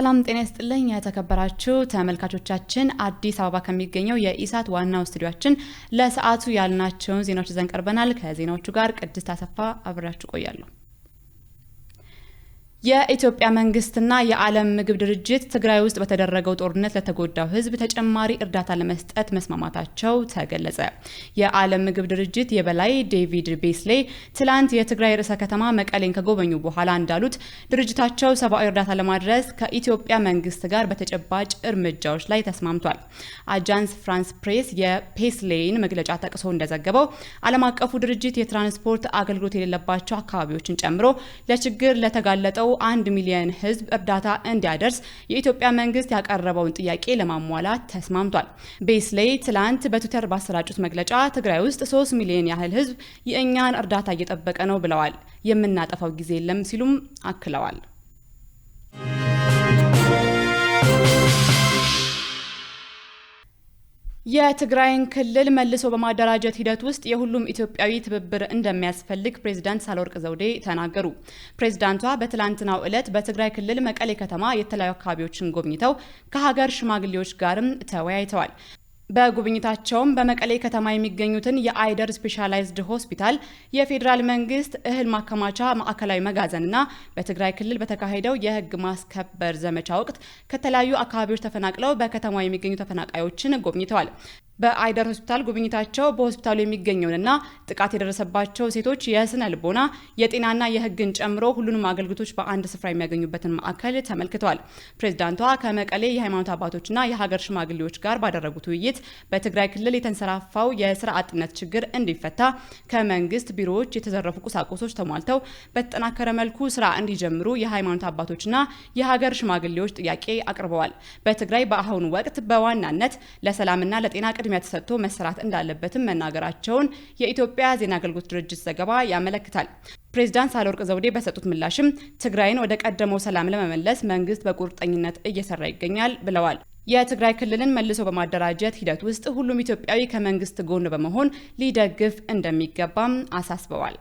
ሰላም ጤና ይስጥልኝ የተከበራችሁ ተመልካቾቻችን አዲስ አበባ ከሚገኘው የኢሳት ዋናው ስቱዲዮአችን ለሰዓቱ ያልናቸውን ዜናዎች ይዘን ቀርበናል። ከዜናዎቹ ጋር ቅድስት አሰፋ አብራችሁ ቆያለሁ። የኢትዮጵያ መንግስትና የዓለም ምግብ ድርጅት ትግራይ ውስጥ በተደረገው ጦርነት ለተጎዳው ህዝብ ተጨማሪ እርዳታ ለመስጠት መስማማታቸው ተገለጸ። የዓለም ምግብ ድርጅት የበላይ ዴቪድ ቤስሌ ትላንት የትግራይ ርዕሰ ከተማ መቀሌን ከጎበኙ በኋላ እንዳሉት ድርጅታቸው ሰብአዊ እርዳታ ለማድረስ ከኢትዮጵያ መንግስት ጋር በተጨባጭ እርምጃዎች ላይ ተስማምቷል። አጃንስ ፍራንስ ፕሬስ የፔስሌይን መግለጫ ጠቅሶ እንደዘገበው ዓለም አቀፉ ድርጅት የትራንስፖርት አገልግሎት የሌለባቸው አካባቢዎችን ጨምሮ ለችግር ለተጋለጠው 1 ሚሊዮን ህዝብ እርዳታ እንዲያደርስ የኢትዮጵያ መንግስት ያቀረበውን ጥያቄ ለማሟላት ተስማምቷል። ቤስሌይ ትላንት በትዊተር ባሰራጩት መግለጫ ትግራይ ውስጥ 3 ሚሊዮን ያህል ህዝብ የእኛን እርዳታ እየጠበቀ ነው ብለዋል። የምናጠፋው ጊዜ የለም ሲሉም አክለዋል። የትግራይን ክልል መልሶ በማደራጀት ሂደት ውስጥ የሁሉም ኢትዮጵያዊ ትብብር እንደሚያስፈልግ ፕሬዝዳንት ሳህለወርቅ ዘውዴ ተናገሩ። ፕሬዝዳንቷ በትላንትናው ዕለት በትግራይ ክልል መቀሌ ከተማ የተለያዩ አካባቢዎችን ጎብኝተው ከሀገር ሽማግሌዎች ጋርም ተወያይተዋል። በጉብኝታቸውም በመቀሌ ከተማ የሚገኙትን የአይደር ስፔሻላይዝድ ሆስፒታል፣ የፌዴራል መንግስት እህል ማከማቻ ማዕከላዊ መጋዘንና በትግራይ ክልል በተካሄደው የህግ ማስከበር ዘመቻ ወቅት ከተለያዩ አካባቢዎች ተፈናቅለው በከተማው የሚገኙ ተፈናቃዮችን ጎብኝተዋል። በአይደር ሆስፒታል ጉብኝታቸው በሆስፒታሉ የሚገኘውንና ጥቃት የደረሰባቸው ሴቶች የስነ ልቦና፣ የጤናና የህግን ጨምሮ ሁሉንም አገልግሎቶች በአንድ ስፍራ የሚያገኙበትን ማዕከል ተመልክተዋል። ፕሬዝዳንቷ ከመቀሌ የሃይማኖት አባቶችና የሀገር ሽማግሌዎች ጋር ባደረጉት ውይይት በትግራይ ክልል የተንሰራፋው የስራ አጥነት ችግር እንዲፈታ ከመንግስት ቢሮዎች የተዘረፉ ቁሳቁሶች ተሟልተው በተጠናከረ መልኩ ስራ እንዲጀምሩ የሃይማኖት አባቶችና የሀገር ሽማግሌዎች ጥያቄ አቅርበዋል። በትግራይ በአሁኑ ወቅት በዋናነት ለሰላምና ለጤና ቅድሚያ ተሰጥቶ መስራት እንዳለበትም መናገራቸውን የኢትዮጵያ ዜና አገልግሎት ድርጅት ዘገባ ያመለክታል። ፕሬዝዳንት ሳህለወርቅ ዘውዴ በሰጡት ምላሽም ትግራይን ወደ ቀደመው ሰላም ለመመለስ መንግስት በቁርጠኝነት እየሰራ ይገኛል ብለዋል። የትግራይ ክልልን መልሶ በማደራጀት ሂደት ውስጥ ሁሉም ኢትዮጵያዊ ከመንግስት ጎን በመሆን ሊደግፍ እንደሚገባም አሳስበዋል።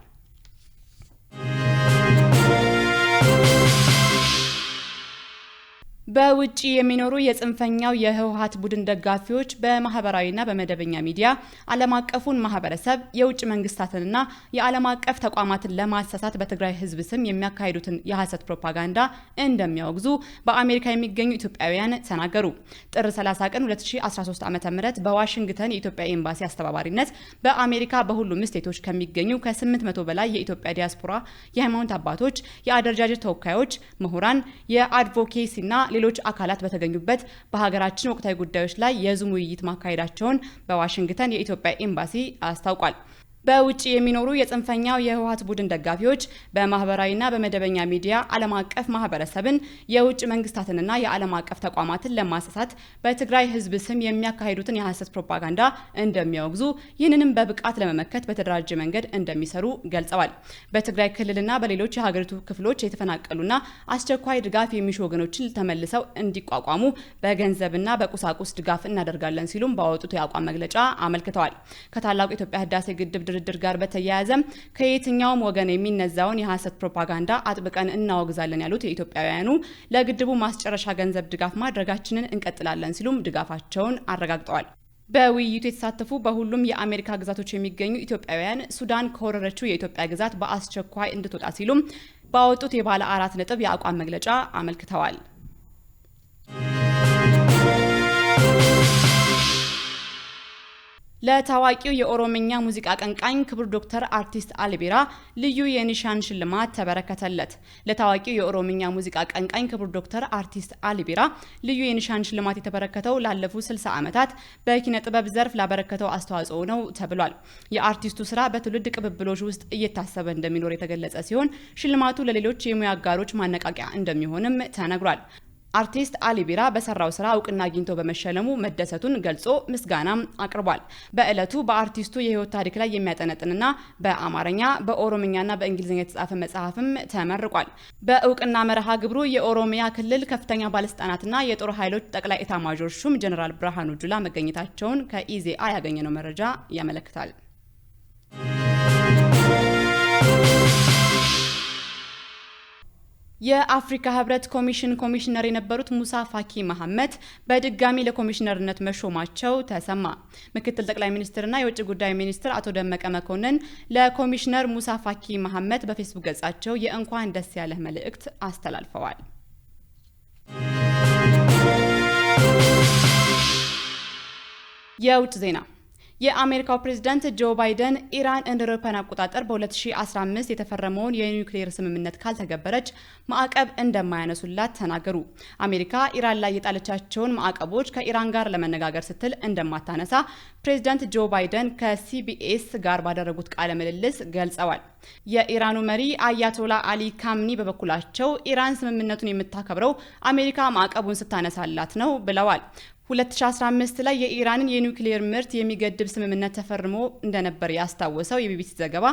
በውጪ የሚኖሩ የጽንፈኛው የህወሓት ቡድን ደጋፊዎች በማህበራዊና በመደበኛ ሚዲያ ዓለም አቀፉን ማህበረሰብ የውጭ መንግስታትንና የዓለም አቀፍ ተቋማትን ለማሳሳት በትግራይ ህዝብ ስም የሚያካሂዱትን የሐሰት ፕሮፓጋንዳ እንደሚያወግዙ በአሜሪካ የሚገኙ ኢትዮጵያውያን ተናገሩ። ጥር 30 ቀን 2013 ዓ.ም በዋሽንግተን የኢትዮጵያ ኤምባሲ አስተባባሪነት በአሜሪካ በሁሉም ስቴቶች ከሚገኙ ከ800 በላይ የኢትዮጵያ ዲያስፖራ የሃይማኖት አባቶች፣ የአደረጃጀት ተወካዮች፣ ምሁራን፣ የአድቮኬሲና ሌሎች አካላት በተገኙበት በሀገራችን ወቅታዊ ጉዳዮች ላይ የዙም ውይይት ማካሄዳቸውን በዋሽንግተን የኢትዮጵያ ኤምባሲ አስታውቋል። በውጪ የሚኖሩ የጽንፈኛው የህወሓት ቡድን ደጋፊዎች በማህበራዊና በመደበኛ ሚዲያ ዓለም አቀፍ ማህበረሰብን የውጭ መንግስታትንና የዓለም አቀፍ ተቋማትን ለማሳሳት በትግራይ ህዝብ ስም የሚያካሂዱትን የሐሰት ፕሮፓጋንዳ እንደሚያወግዙ፣ ይህንንም በብቃት ለመመከት በተደራጀ መንገድ እንደሚሰሩ ገልጸዋል። በትግራይ ክልልና በሌሎች የሀገሪቱ ክፍሎች የተፈናቀሉና አስቸኳይ ድጋፍ የሚሹ ወገኖችን ተመልሰው እንዲቋቋሙ በገንዘብና በቁሳቁስ ድጋፍ እናደርጋለን ሲሉም ባወጡት የአቋም መግለጫ አመልክተዋል። ከታላቁ የኢትዮጵያ ህዳሴ ግድብ ድርድር ጋር በተያያዘ ከየትኛውም ወገን የሚነዛውን የሐሰት ፕሮፓጋንዳ አጥብቀን እናወግዛለን ያሉት የኢትዮጵያውያኑ ለግድቡ ማስጨረሻ ገንዘብ ድጋፍ ማድረጋችንን እንቀጥላለን ሲሉም ድጋፋቸውን አረጋግጠዋል። በውይይቱ የተሳተፉ በሁሉም የአሜሪካ ግዛቶች የሚገኙ ኢትዮጵያውያን ሱዳን ከወረረችው የኢትዮጵያ ግዛት በአስቸኳይ እንድትወጣ ሲሉም ባወጡት የባለ 4 ነጥብ የአቋም መግለጫ አመልክተዋል። ለታዋቂው የኦሮምኛ ሙዚቃ አቀንቃኝ ክቡር ዶክተር አርቲስት አሊ ቢራ ልዩ የኒሻን ሽልማት ተበረከተለት። ለታዋቂው የኦሮምኛ ሙዚቃ አቀንቃኝ ክቡር ዶክተር አርቲስት አሊ ቢራ ልዩ የኒሻን ሽልማት የተበረከተው ላለፉት 60 ዓመታት በኪነ ጥበብ ዘርፍ ላበረከተው አስተዋጽኦ ነው ተብሏል። የአርቲስቱ ስራ በትውልድ ቅብብሎች ውስጥ እየታሰበ እንደሚኖር የተገለጸ ሲሆን ሽልማቱ ለሌሎች የሙያ አጋሮች ማነቃቂያ እንደሚሆንም ተነግሯል። አርቲስት አሊ ቢራ በሰራው ስራ እውቅና አግኝቶ በመሸለሙ መደሰቱን ገልጾ ምስጋናም አቅርቧል። በእለቱ በአርቲስቱ የህይወት ታሪክ ላይ የሚያጠነጥንና በአማርኛ በኦሮምኛና በእንግሊዝኛ የተጻፈ መጽሐፍም ተመርቋል። በእውቅና መርሃ ግብሩ የኦሮሚያ ክልል ከፍተኛ ባለስልጣናትና የጦር ኃይሎች ጠቅላይ ኤታማዦር ሹም ጀነራል ብርሃኑ ጁላ መገኘታቸውን ከኢዜአ ያገኘነው መረጃ ያመለክታል። የአፍሪካ ህብረት ኮሚሽነር የነበሩት ሙሳ ፋኪ መሐመድ በድጋሚ ለኮሚሽነርነት መሾማቸው ተሰማ። ምክትል ጠቅላይ ሚኒስትርና የውጭ ጉዳይ ሚኒስትር አቶ ደመቀ መኮንን ለኮሚሽነር ሙሳ ፋኪ መሐመድ በፌስቡክ ገጻቸው የእንኳን ደስ ያለህ መልእክት አስተላልፈዋል። የውጭ ዜና የአሜሪካው ፕሬዝዳንት ጆ ባይደን ኢራን እንደ አውሮፓውያን አቆጣጠር በ2015 የተፈረመውን የኒውክሌር ስምምነት ካልተገበረች ማዕቀብ እንደማያነሱላት ተናገሩ። አሜሪካ ኢራን ላይ የጣለቻቸውን ማዕቀቦች ከኢራን ጋር ለመነጋገር ስትል እንደማታነሳ ፕሬዝዳንት ጆ ባይደን ከሲቢኤስ ጋር ባደረጉት ቃለ ምልልስ ገልጸዋል። የኢራኑ መሪ አያቶላ አሊ ካምኒ በበኩላቸው ኢራን ስምምነቱን የምታከብረው አሜሪካ ማዕቀቡን ስታነሳላት ነው ብለዋል። 2015 ላይ የኢራንን የኒውክሌር ምርት የሚገድብ ስምምነት ተፈርሞ እንደነበር ያስታወሰው የቢቢሲ ዘገባ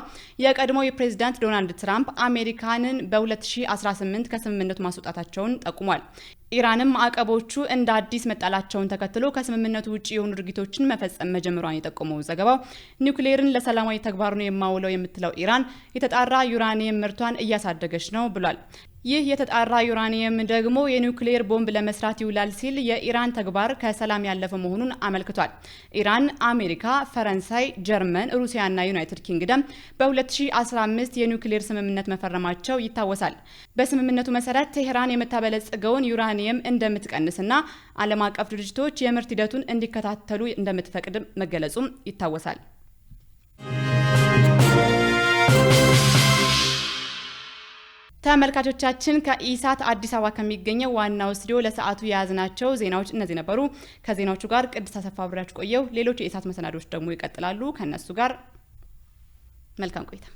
የቀድሞው የፕሬዝዳንት ዶናልድ ትራምፕ አሜሪካንን በ2018 ከስምምነቱ ማስወጣታቸውን ጠቁሟል። ኢራንም ማዕቀቦቹ እንደ አዲስ መጣላቸውን ተከትሎ ከስምምነቱ ውጪ የሆኑ ድርጊቶችን መፈጸም መጀመሯን የጠቆመው ዘገባው ኒውክሌርን ለሰላማዊ ተግባር ነው የማውለው የምትለው ኢራን የተጣራ ዩራኒየም ምርቷን እያሳደገች ነው ብሏል። ይህ የተጣራ ዩራኒየም ደግሞ የኒውክሌር ቦምብ ለመስራት ይውላል ሲል የኢራን ተግባር ከሰላም ያለፈ መሆኑን አመልክቷል። ኢራን፣ አሜሪካ፣ ፈረንሳይ፣ ጀርመን፣ ሩሲያና ዩናይትድ ኪንግደም በ2015 የኒውክሌር ስምምነት መፈረማቸው ይታወሳል። በስምምነቱ መሰረት ቴህራን የምታበለጽገውን ዩራኒየም እንደምትቀንስና ዓለም አቀፍ ድርጅቶች የምርት ሂደቱን እንዲከታተሉ እንደምትፈቅድ መገለጹም ይታወሳል። ተመልካቾቻችን ከኢሳት አዲስ አበባ ከሚገኘው ዋናው ስቱዲዮ ለሰዓቱ የያዝናቸው ዜናዎች እነዚህ ነበሩ። ከዜናዎቹ ጋር ቅድስት አሰፋ አብሬያችሁ ቆየሁ። ሌሎች የኢሳት መሰናዶች ደግሞ ይቀጥላሉ። ከነሱ ጋር መልካም ቆይታ።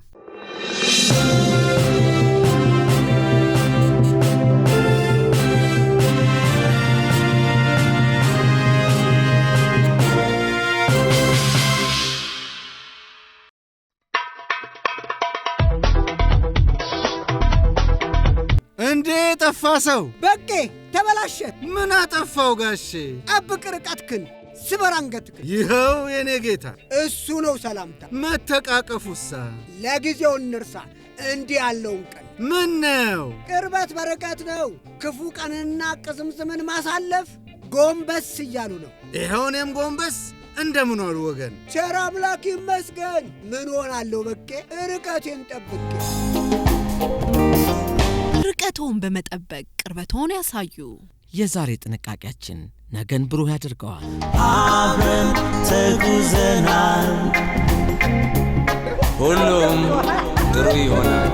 እንዴ ጠፋ ሰው በቄ ተበላሸ። ምን አጠፋው ጋሼ? ጠብቅ ርቀትክን፣ ስበር አንገትክን። ይኸው የኔ ጌታ እሱ ነው ሰላምታ። መተቃቀፉሳ ለጊዜው እንርሳ እንዲህ ያለውን ቀን። ምን ነው ቅርበት በርቀት ነው። ክፉ ቀንና ቅዝምዝምን ማሳለፍ ጎንበስ እያሉ ነው። ይኸው እኔም ጎንበስ እንደምን ዋሉ ወገን? ቸር አምላክ ይመስገን። ምን ሆናለሁ በቄ ርቀቴን ጠብቄ። ርቀቶን በመጠበቅ ቅርበቶን ያሳዩ። የዛሬ ጥንቃቄያችን ነገን ብሩህ ያደርገዋል። አብረን ተጉዘናል፣ ሁሉም ጥሩ ይሆናል።